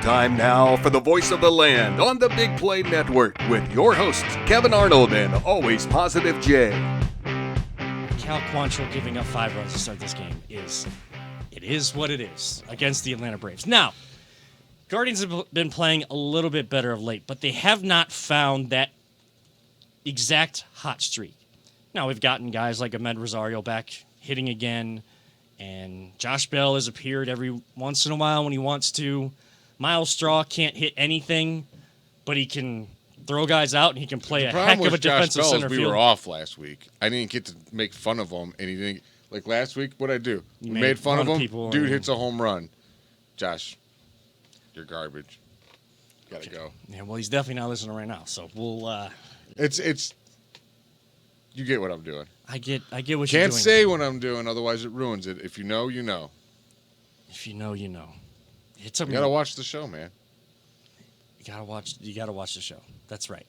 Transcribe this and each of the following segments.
Time now for the voice of the land on the Big Play Network with your hosts, Kevin Arnold and Always Positive Jay. Cal Quantrill giving up 5 runs to start this game is what it is against the Atlanta Braves. Now, Guardians have been playing a little bit better of late, but they have not found that exact hot streak. Now, we've gotten guys like Ahmed Rosario back hitting again, and Josh Bell has appeared every once in a while when he wants to. Miles Straw can't hit anything, but he can throw guys out, and he can play a heck of a defensive Josh center Bell, field. we were off last week. I didn't get to make fun of him, and he didn't. Like last week, what'd I do? You made fun of him. Dude and hits a home run. Josh, you're garbage. Gotta go. Yeah, well, he's definitely not listening right now, so we'll. It's. You get what I'm doing. I get what you're doing. Can't say what I'm doing, otherwise it ruins it. If you know, you know. If you know, you know. It took You me. gotta watch the show, man. You gotta watch the show. That's right.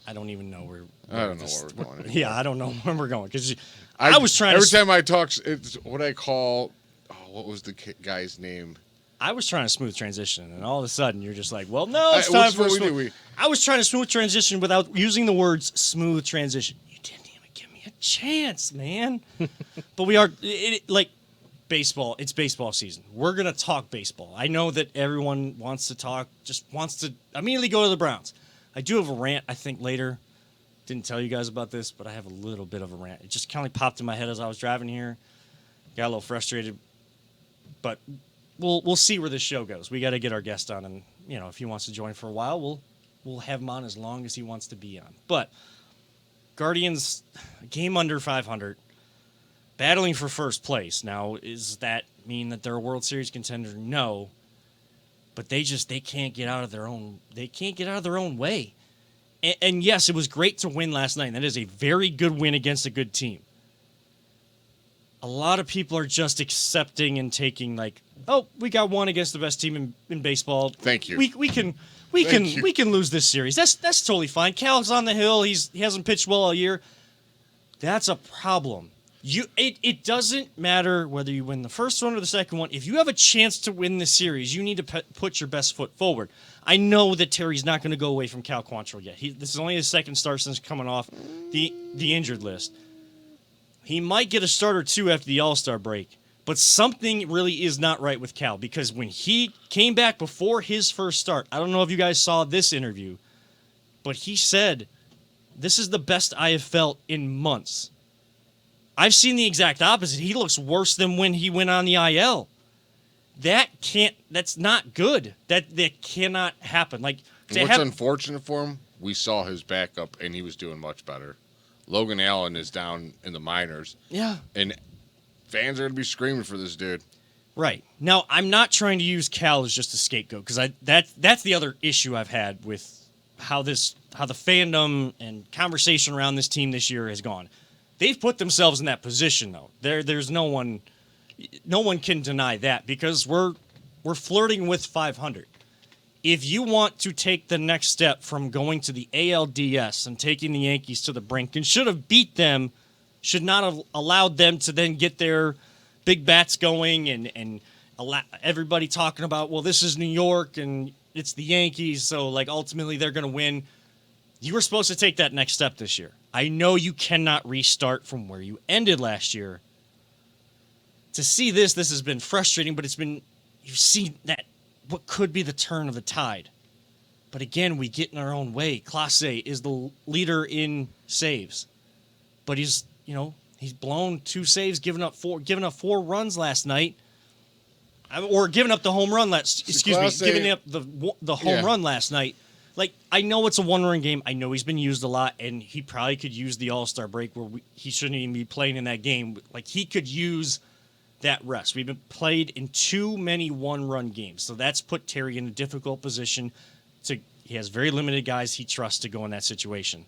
I don't even know where. I don't know where we're going anymore. Yeah, I don't know where we're going because I was trying. Every time I talk, it's what I call. Oh, what was the guy's name? I was trying to smooth transition, and all of a sudden you're just like, "Well, no, it's time for a smooth." I was trying to smooth transition without using the words "smooth transition." You didn't even give me a chance, man. But we are like baseball. It's baseball season. We're gonna talk baseball. I know that everyone wants to talk, just wants to immediately go to the Browns. I do have a rant, I think, later. Didn't tell you guys about this, but I have a little bit of a rant. It just kind of popped in my head as I was driving here. Got a little frustrated, but we'll see where this show goes. We got to get our guest on, and if he wants to join for a while, we'll have him on as long as he wants to be on. But Guardians, a game under 500, battling for first place. Now, does that mean that they're a World Series contender? No. But they can't get out of their own. They can't get out of their own way. And yes, it was great to win last night. That is a very good win against a good team. A lot of people are just accepting and taking like, oh, we got one against the best team in baseball. Thank you. We can lose this series. That's totally fine. Cal's on the hill. He hasn't pitched well all year. That's a problem. It doesn't matter whether you win the first one or the second one. If you have a chance to win the series, you need to put your best foot forward. I know that Terry's not going to go away from Cal Quantrill yet. This is only his second start since coming off the injured list. He might get a start or two after the All-Star break, but something really is not right with Cal because when he came back before his first start, I don't know if you guys saw this interview, but he said, "This is the best I have felt in months." I've seen the exact opposite. He looks worse than when he went on the IL. That's not good. That cannot happen. Like, what's unfortunate for him, we saw his backup, and he was doing much better. Logan Allen is down in the minors. Yeah. And fans are going to be screaming for this dude. Right. Now, I'm not trying to use Cal as just a scapegoat, because that's the other issue I've had with how the fandom and conversation around this team this year has gone. They've put themselves in that position, though. There's no one can deny that because we're flirting with 500. If you want to take the next step from going to the ALDS and taking the Yankees to the brink and should have beat them, should not have allowed them to then get their big bats going and allow everybody talking about, well, this is New York and it's the Yankees, so like ultimately they're going to win. You were supposed to take that next step this year. I know you cannot restart from where you ended last year. To see this has been frustrating, but you've seen that what could be the turn of the tide. But again, we get in our own way. Clase is the leader in saves. But he's blown 2 saves, giving up 4 runs last night. Or giving up the home run giving up the home run last night. Like, I know it's a one-run game. I know he's been used a lot, and he probably could use the All-Star break where he shouldn't even be playing in that game. Like, he could use that rest. We've been played in too many one-run games, so that's put Terry in a difficult position. He has very limited guys he trusts to go in that situation.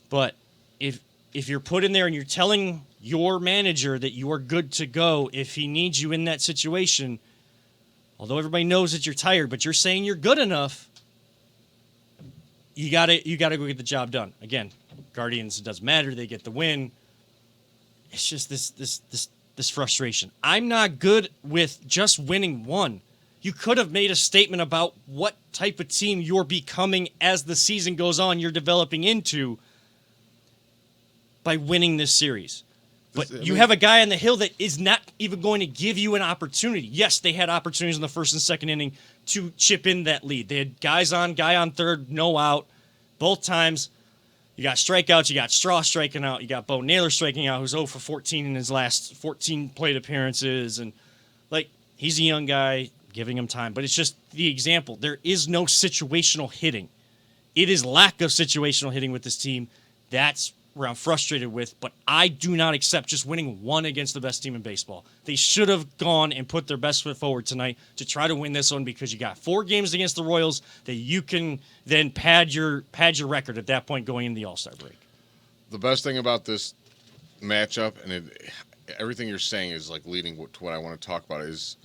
But if you're put in there and you're telling your manager that you are good to go if he needs you in that situation, although everybody knows that you're tired, but you're saying you're good enough, you gotta go get the job done. Again, Guardians, it doesn't matter. They get the win. It's just this frustration. I'm not good with just winning one. You could have made a statement about what type of team you're becoming as the season goes on, you're developing into by winning this series. But you have a guy on the hill that is not even going to give you an opportunity. Yes, they had opportunities in the first and second inning to chip in that lead. They had guy on third, no out, both times. You got strikeouts, you got Straw striking out, you got Bo Naylor striking out, who's 0 for 14 in his last 14 plate appearances. And, he's a young guy, giving him time. But it's just the example. There is no situational hitting. It is lack of situational hitting with this team. That's where I'm frustrated with. But I do not accept just winning one against the best team in baseball. They should have gone and put their best foot forward tonight to try to win this one, because you got 4 games against the Royals that you can then pad your record at that point going into the All-Star break. The best thing about this matchup, and everything you're saying is leading to what I want to talk about, is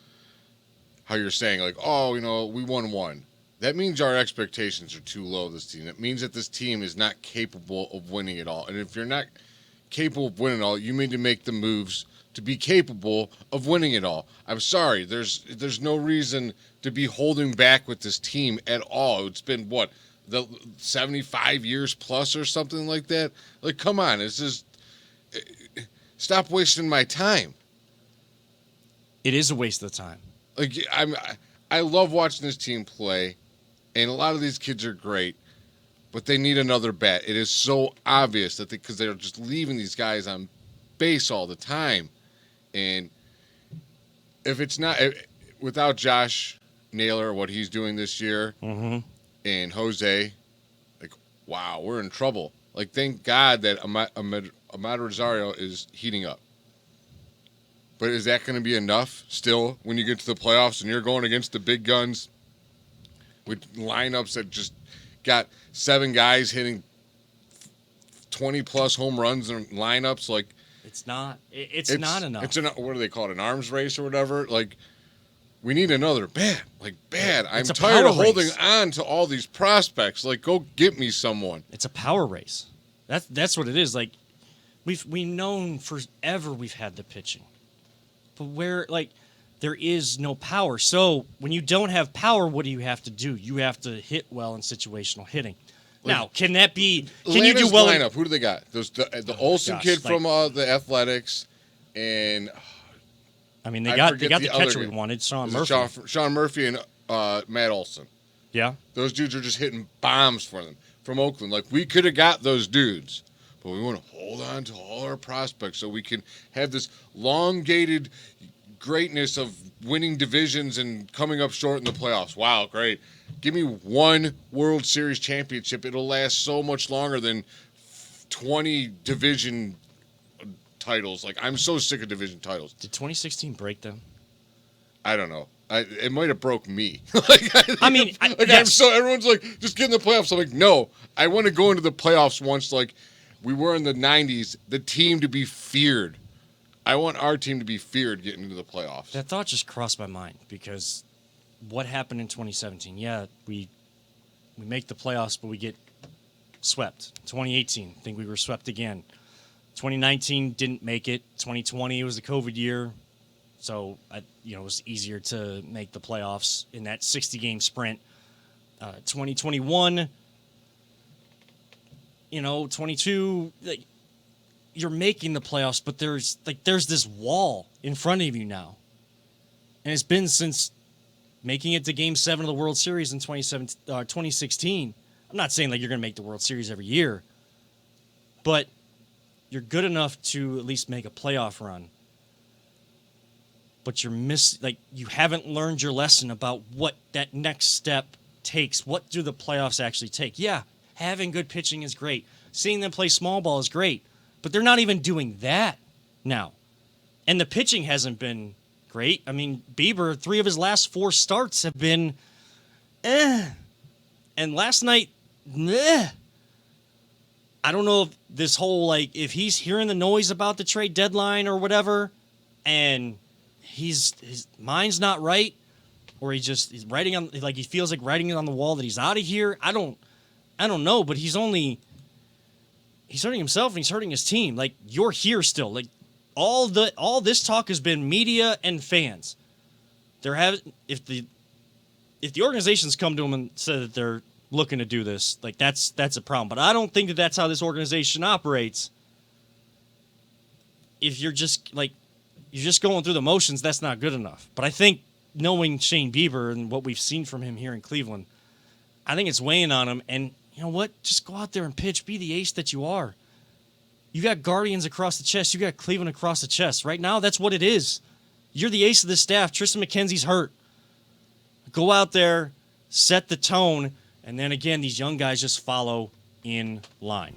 how you're saying we won one. That means our expectations are too low, this team. It means that this team is not capable of winning it all. And if you're not capable of winning it all, you need to make the moves to be capable of winning it all. I'm sorry, there's no reason to be holding back with this team at all. It's been, the 75 years plus or something like that? Come on, it's just, stop wasting my time. It is a waste of time. I love watching this team play, and a lot of these kids are great, but they need another bat. It is so obvious that because they're just leaving these guys on base all the time, and if it's not without Josh Naylor, what he's doing this year, and Jose, wow, we're in trouble. Thank God that Ahmad Rosario is heating up. But is that going to be enough still when you get to the playoffs and you're going against the big guns with lineups that just got 7 guys hitting 20-plus home runs in lineups? It's not. It's not enough. What do they call it, an arms race or whatever? We need another bat. Bad. I'm It's a tired power of holding race. on to all these prospects. Go get me someone. It's a power race. That's what it is. We've known forever we've had the pitching. But where, there is no power. So when you don't have power, what do you have to do? You have to hit well in situational hitting. Now, can that be? Can you do well? Lineup. Who do they got? The Olsen kid from the Athletics, and they got the catcher we wanted, Sean Murphy. Sean Murphy and Matt Olson. Yeah, those dudes are just hitting bombs for them from Oakland. We could have got those dudes. But we want to hold on to all our prospects so we can have this elongated greatness of winning divisions and coming up short in the playoffs. Wow, great. Give me one World Series championship. It'll last so much longer than 20 division titles. I'm so sick of division titles. Did 2016 break them? I don't know. It might have broke me. Yes. Everyone's just get in the playoffs. I'm no. I want to go into the playoffs once we were in the 90s, the team to be feared. I want our team to be feared getting into the playoffs. That thought just crossed my mind, because what happened in 2017? Yeah, we make the playoffs, but we get swept. 2018, I think we were swept again. 2019 didn't make it. 2020 was the COVID year, so it was easier to make the playoffs in that 60-game sprint. 2021. 22, you're making the playoffs, but there's this wall in front of you now. And it's been since making it to Game 7 of the World Series in 2016. I'm not saying you're going to make the World Series every year, but you're good enough to at least make a playoff run. But you haven't learned your lesson about what that next step takes. What do the playoffs actually take? Yeah. Having good pitching is great. Seeing them play small ball is great. But they're not even doing that now. And the pitching hasn't been great. Bieber, 3 of his last 4 starts have been And last night, I don't know if this whole, if he's hearing the noise about the trade deadline or whatever, and his mind's not right, or he's writing on, he feels like writing it on the wall that he's out of here. I don't know, but he's hurting himself and he's hurting his team. You're here still. All this talk has been media and fans. If the if the organization's come to him and said that they're looking to do this, like that's a problem. But I don't think that that's how this organization operates. If you're just going through the motions, that's not good enough. But I think knowing Shane Bieber and what we've seen from him here in Cleveland, I think it's weighing on him. And you know what? Just go out there and pitch. Be the ace that you are. You got Guardians across the chest. You got Cleveland across the chest. Right now, that's what it is. You're the ace of the staff. Tristan McKenzie's hurt. Go out there, set the tone, and then again, these young guys just follow in line.